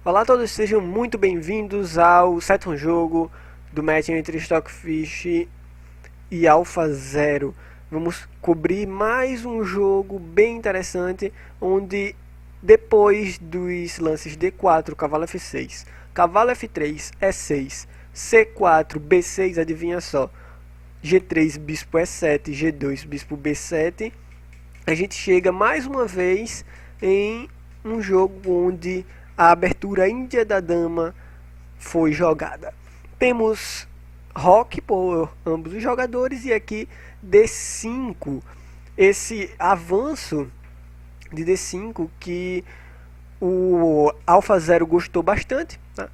Olá a todos, sejam muito bem-vindos ao sétimo jogo do match entre Stockfish e AlphaZero. Vamos cobrir mais um jogo bem interessante, onde depois dos lances D4, cavalo F6, cavalo F3, E6, C4, B6, adivinha só, G3, bispo E7, G2, bispo B7, a gente chega mais uma vez em um jogo onde a abertura índia da dama foi jogada. Temos roque por ambos os jogadores e aqui D5, esse avanço de D5 que o AlphaZero gostou bastante, tá?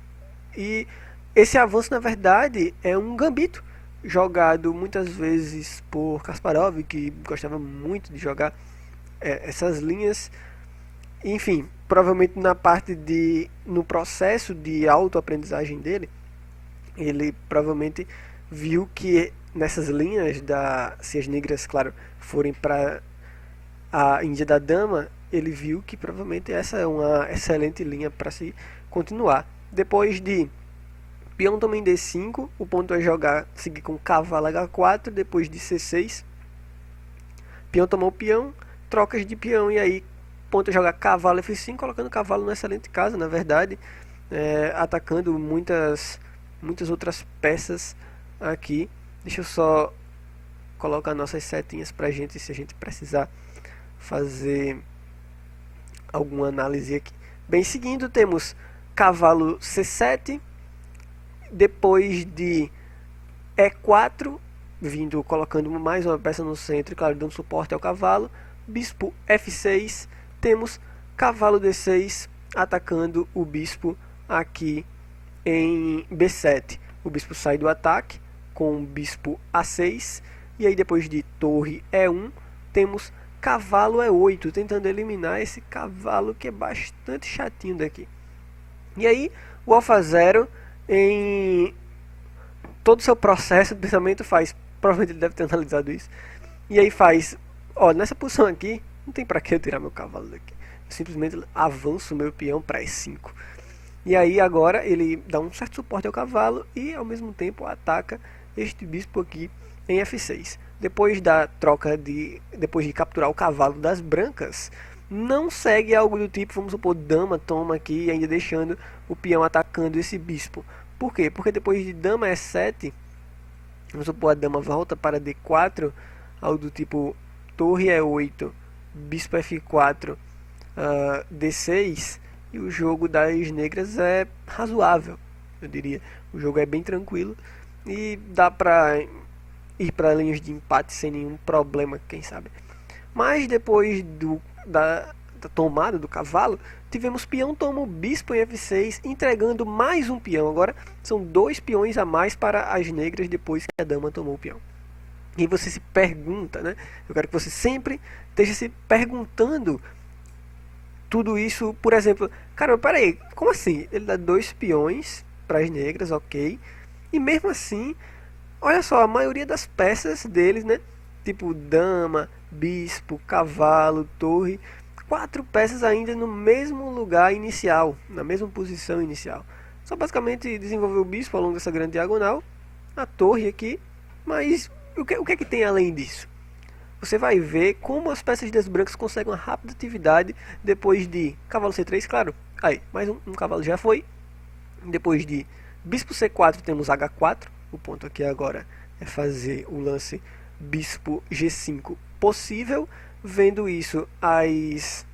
E esse avanço na verdade é um gambito jogado muitas vezes por Kasparov, que gostava muito de jogar essas linhas. Enfim, provavelmente no processo de autoaprendizagem dele, ele provavelmente viu que nessas linhas se as negras, claro, forem para a Índia da Dama, ele viu que provavelmente essa é uma excelente linha para se continuar. Depois de peão toma em D5, o ponto é seguir com cavalo H4, depois de C6, peão tomou o peão, trocas de peão, e aí ponto é jogar cavalo F5, colocando o cavalo na excelente casa, na verdade, atacando muitas outras peças aqui. Deixa eu só colocar nossas setinhas pra gente, se a gente precisar fazer alguma análise aqui. Bem, seguindo temos cavalo C7, depois de E4, colocando mais uma peça no centro, claro, dando suporte ao cavalo, bispo F6, temos cavalo D6 atacando o bispo aqui em B7. O bispo sai do ataque com o bispo A6, e aí depois de torre E1 temos cavalo E8, tentando eliminar esse cavalo que é bastante chatinho daqui. E aí o AlphaZero, em todo o seu processo de pensamento, provavelmente ele deve ter analisado isso, e aí nessa posição aqui não tem pra que eu tirar meu cavalo daqui, eu simplesmente avanço meu peão para E5. E aí agora ele dá um certo suporte ao cavalo e ao mesmo tempo ataca este bispo aqui em F6. Depois de capturar o cavalo das brancas, não segue algo do tipo, vamos supor, dama toma aqui, ainda deixando o peão atacando esse bispo. Por quê? Porque depois de dama E7, vamos supor, a dama volta para D4, algo do tipo torre E8, bispo F4, D6, e o jogo das negras é razoável, eu diria. O jogo é bem tranquilo e dá pra ir para linhas de empate sem nenhum problema, quem sabe. Mas depois da tomada do cavalo, tivemos peão toma o bispo em F6, entregando mais um peão. Agora são 2 peões a mais para as negras depois que a dama tomou o peão. E você se pergunta, né? Eu quero que você sempre esteja se perguntando tudo isso. Por exemplo, cara, peraí, como assim? Ele dá 2 peões para as negras, ok. E mesmo assim, olha só, a maioria das peças deles, né? Tipo dama, bispo, cavalo, torre, 4 peças ainda no mesmo lugar inicial, na mesma posição inicial. Só basicamente desenvolver o bispo ao longo dessa grande diagonal, a torre aqui, mas o que é que tem além disso? Você vai ver como as peças das brancas conseguem uma rápida atividade depois de cavalo C3, claro. Aí, mais um cavalo já foi. Depois de bispo C4 temos H4. O ponto aqui agora é fazer o lance bispo G5 possível. Vendo isso, as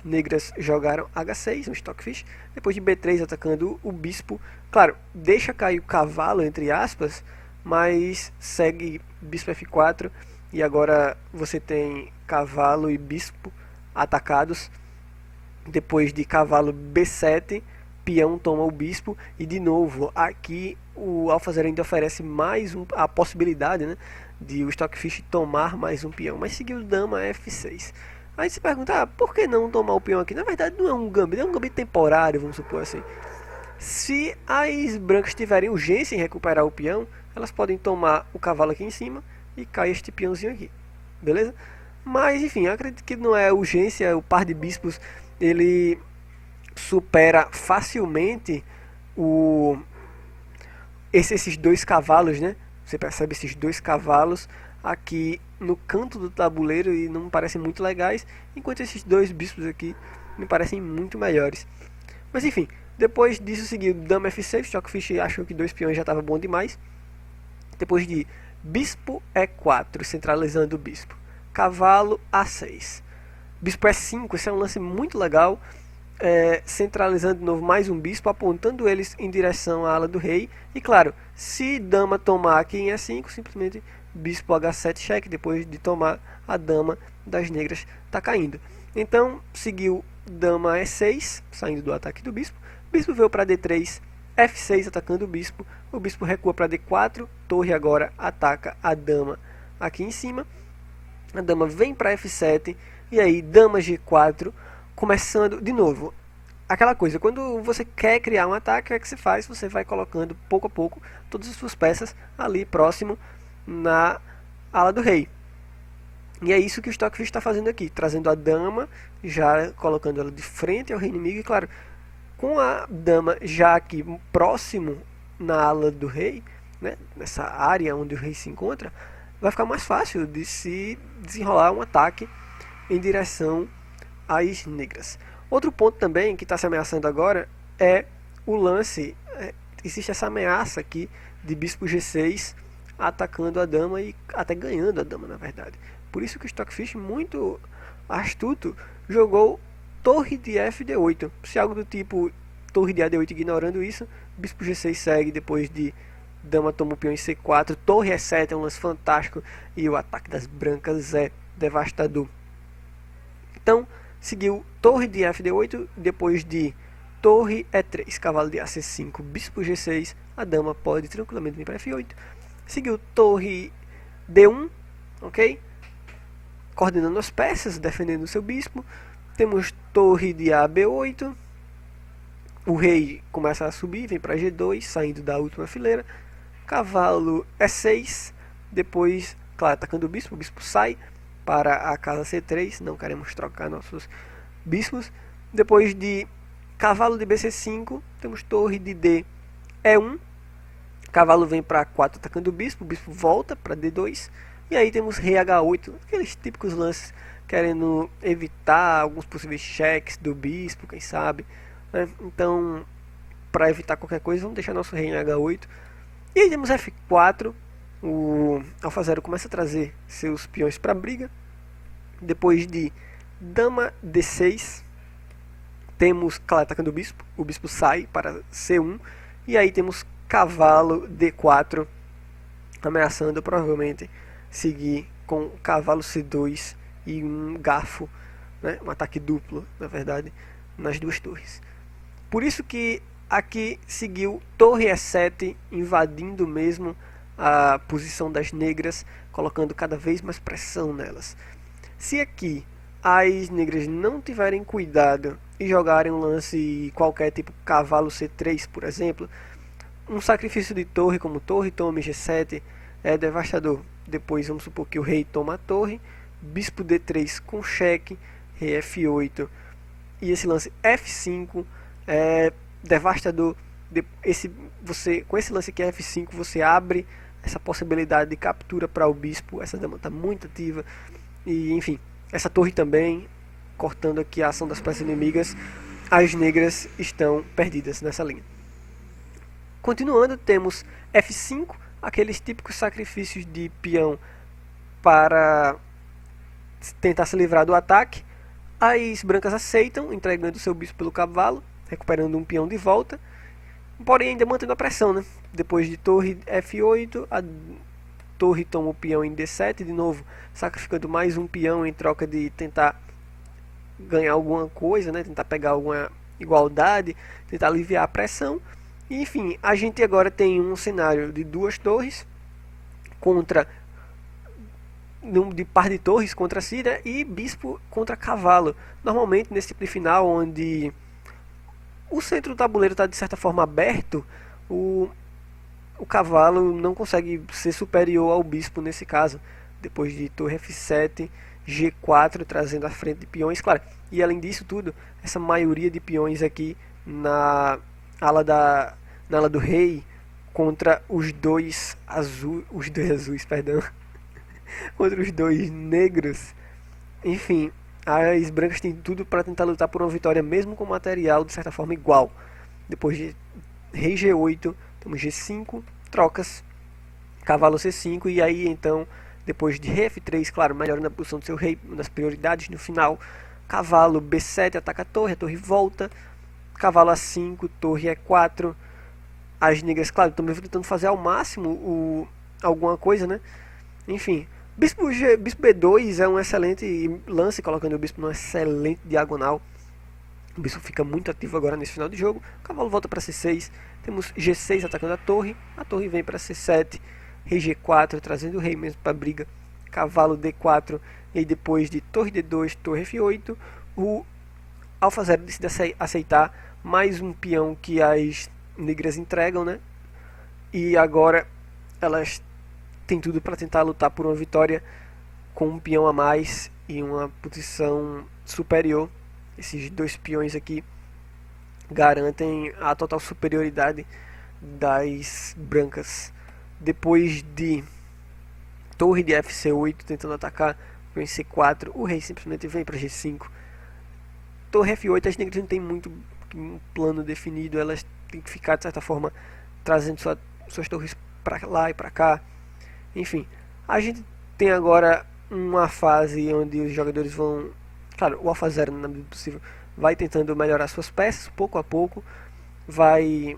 negras jogaram H6, um Stockfish. Depois de B3 atacando o bispo. Claro, deixa cair o cavalo, entre aspas, mas segue bispo F4. E agora você tem cavalo e bispo atacados. Depois de cavalo B7, peão toma o bispo. E de novo, aqui o AlphaZero ainda oferece a possibilidade, né, de o Stockfish tomar mais um peão. Mas seguiu dama F6. Aí se pergunta, por que não tomar o peão aqui? Na verdade não é um gambito, é um gambito temporário, vamos supor assim. Se as brancas tiverem urgência em recuperar o peão, elas podem tomar o cavalo aqui em cima e cai este peãozinho aqui, beleza? Mas enfim, eu acredito que não é urgência. O par de bispos ele supera facilmente o esses dois cavalos, né? Você percebe esses dois cavalos aqui no canto do tabuleiro e não me parecem muito legais, enquanto esses dois bispos aqui me parecem muito melhores. Mas enfim, depois disso seguiu dama F6, Stockfish achou que dois peões já estava bom demais. Depois de bispo E4, centralizando o bispo. Cavalo A6. Bispo E5, esse é um lance muito legal. Centralizando de novo mais um bispo, apontando eles em direção à ala do rei. E claro, se dama tomar aqui em E5, simplesmente bispo H7 cheque, depois de tomar a dama das negras está caindo. Então seguiu dama E6, saindo do ataque do bispo. Bispo veio para D3, F6 atacando o bispo recua para D4, torre agora ataca a dama aqui em cima. A dama vem para F7 e aí dama G4, começando de novo. Aquela coisa, quando você quer criar um ataque, o que você faz? Você vai colocando pouco a pouco todas as suas peças ali próximo na ala do rei. E é isso que o Stockfish está fazendo aqui, trazendo a dama, já colocando ela de frente ao rei inimigo. E claro, com a dama já aqui próximo na ala do rei, né, nessa área onde o rei se encontra, vai ficar mais fácil de se desenrolar um ataque em direção às negras. Outro ponto também que está se ameaçando agora é o lance. Existe essa ameaça aqui de bispo G6 atacando a dama e até ganhando a dama, na verdade. Por isso que o Stockfish, muito astuto, jogou torre de FD8. Se algo do tipo torre de AD8 ignorando isso, bispo G6 segue depois de dama toma o peão em C4, torre E7 é um lance fantástico e o ataque das brancas é devastador. Então, seguiu torre de FD8, depois de torre E3, cavalo de AC5, bispo G6, a dama pode tranquilamente vir para F8. Seguiu torre D1, ok? Coordenando as peças, defendendo o seu bispo. Temos torre de AB8. O rei começa a subir, vem para G2, saindo da última fileira. Cavalo E6, depois, claro, atacando o bispo sai para a casa C3, não queremos trocar nossos bispos. Depois de cavalo de BC5, temos torre de D E1, cavalo vem para 4 atacando o bispo volta para D2, e aí temos rei H8, aqueles típicos lances querendo evitar alguns possíveis cheques do bispo, quem sabe, né? Então, para evitar qualquer coisa, vamos deixar nosso rei em H8. E aí temos F4, o Alfa0 começa a trazer seus peões para a briga. Depois de dama D6, temos, claro, atacando o bispo sai para C1, e aí temos cavalo D4, ameaçando provavelmente seguir com cavalo C2 e um garfo, né, um ataque duplo, na verdade, nas duas torres. Por isso que aqui seguiu torre E7, invadindo mesmo a posição das negras, colocando cada vez mais pressão nelas. Se aqui as negras não tiverem cuidado e jogarem um lance qualquer, tipo cavalo C3, por exemplo, um sacrifício de torre como torre toma G7 é devastador. Depois vamos supor que o rei toma a torre, bispo D3 com cheque, rei F8 e esse lance F5 é devastador. Com esse lance aqui F5 você abre essa possibilidade de captura para o bispo. Essa dama está muito ativa e enfim, essa torre também cortando aqui a ação das peças inimigas. As negras estão perdidas nessa linha. Continuando, temos F5, aqueles típicos sacrifícios de peão para tentar se livrar do ataque. As brancas aceitam, entregando seu bispo pelo cavalo, recuperando um peão de volta, porém ainda mantendo a pressão, né? Depois de torre F8, a torre toma o peão em D7, de novo sacrificando mais um peão em troca de tentar ganhar alguma coisa, né? Tentar pegar alguma igualdade, tentar aliviar a pressão. E, enfim, a gente agora tem um cenário de duas torres contra de par de torres contra si, né? E bispo contra cavalo. Normalmente nesse tipo de final, onde o centro do tabuleiro está de certa forma aberto, o cavalo não consegue ser superior ao bispo nesse caso. Depois de torre F7, G4 trazendo a frente de peões, claro. E além disso tudo, essa maioria de peões aqui na na ala do rei contra os dois azuis, perdão, contra os dois negros. Enfim, as brancas têm tudo para tentar lutar por uma vitória, mesmo com material de certa forma igual. Depois de rei G8, temos G5, trocas, cavalo C5, e aí então, depois de rei F3, claro, melhorando a posição do seu rei, uma das prioridades no final, cavalo B7 ataca a torre volta, cavalo A5, torre E4, as negras, claro, também vou tentando fazer ao máximo alguma coisa, né? Enfim, bispo B2 é um excelente lance, colocando o bispo numa excelente diagonal. O bispo fica muito ativo agora nesse final de jogo. O cavalo volta para C6. Temos G6 atacando a torre vem para C7. Rei G4 trazendo o rei mesmo para a briga. Cavalo D4. E aí depois de torre D2, torre F8, o Alfa Zero decide aceitar mais um peão que as negras entregam, né? E agora elas têm tudo para tentar lutar por uma vitória com um peão a mais e uma posição superior. Esses dois peões aqui garantem a total superioridade das brancas. Depois de torre de FC8 tentando atacar o C4, o rei simplesmente vem para G5. Torre F8, as negras não tem muito um plano definido, elas têm que ficar de certa forma trazendo suas torres para lá e para cá. Enfim, a gente tem agora uma fase onde os jogadores vão, claro, o Alfa Zero na medida do possível vai tentando melhorar suas peças pouco a pouco, vai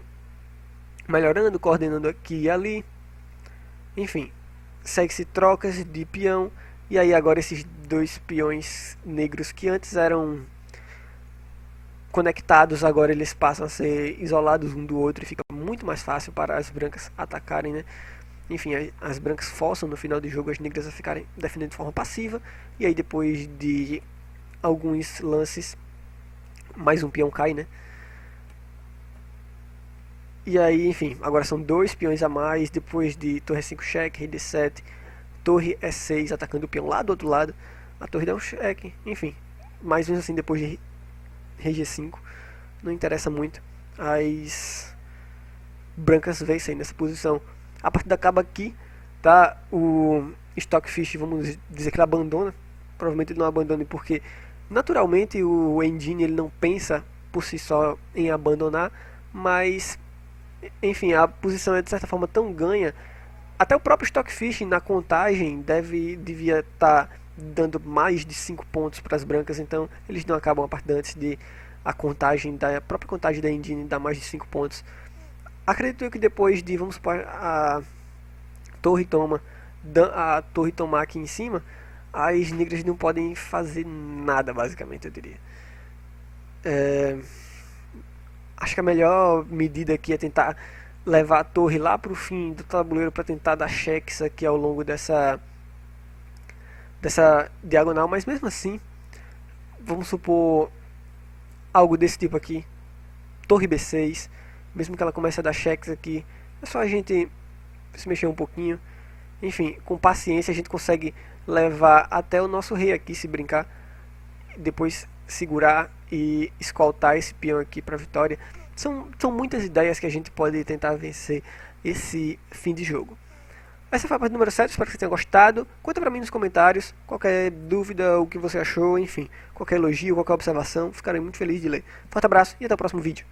melhorando, coordenando aqui e ali. Enfim, segue-se trocas de peão, e aí agora esses dois peões negros que antes eram conectados, agora eles passam a ser isolados um do outro e fica muito mais fácil para as brancas atacarem, né? Enfim, as brancas forçam no final do jogo as negras a ficarem defendendo de forma passiva, e aí depois de alguns lances mais um peão cai, né? E aí, enfim, agora são dois peões a mais, depois de torre 5 cheque, rei D7, torre E6 atacando o peão lá do outro lado, a torre dá um cheque, enfim, mais ou menos assim, depois de rei G5, não interessa muito, as brancas vencem nessa posição. A partida acaba aqui, tá? O Stockfish, vamos dizer que ele abandona, provavelmente ele não abandone porque naturalmente o engine ele não pensa por si só em abandonar, mas enfim, a posição é de certa forma tão ganha, até o próprio Stockfish na contagem devia estar dando mais de 5 pontos para as brancas, então eles não acabam a partida antes de a própria contagem da engine dar mais de 5 pontos. Acredito que depois de, vamos supor, a torre tomar aqui em cima, as negras não podem fazer nada, basicamente, eu diria. Acho que a melhor medida aqui é tentar levar a torre lá para o fim do tabuleiro para tentar dar cheques aqui ao longo dessa diagonal, mas mesmo assim, vamos supor algo desse tipo aqui, torre B6, mesmo que ela comece a dar cheques aqui, é só a gente se mexer um pouquinho, enfim, com paciência a gente consegue levar até o nosso rei aqui, se brincar, depois segurar e escoltar esse peão aqui para vitória. São muitas ideias que a gente pode tentar vencer esse fim de jogo. Essa foi a parte número 7, espero que você tenha gostado. Conta pra mim nos comentários qualquer dúvida, o que você achou, enfim, qualquer elogio, qualquer observação, ficarei muito feliz de ler. Forte abraço e até o próximo vídeo.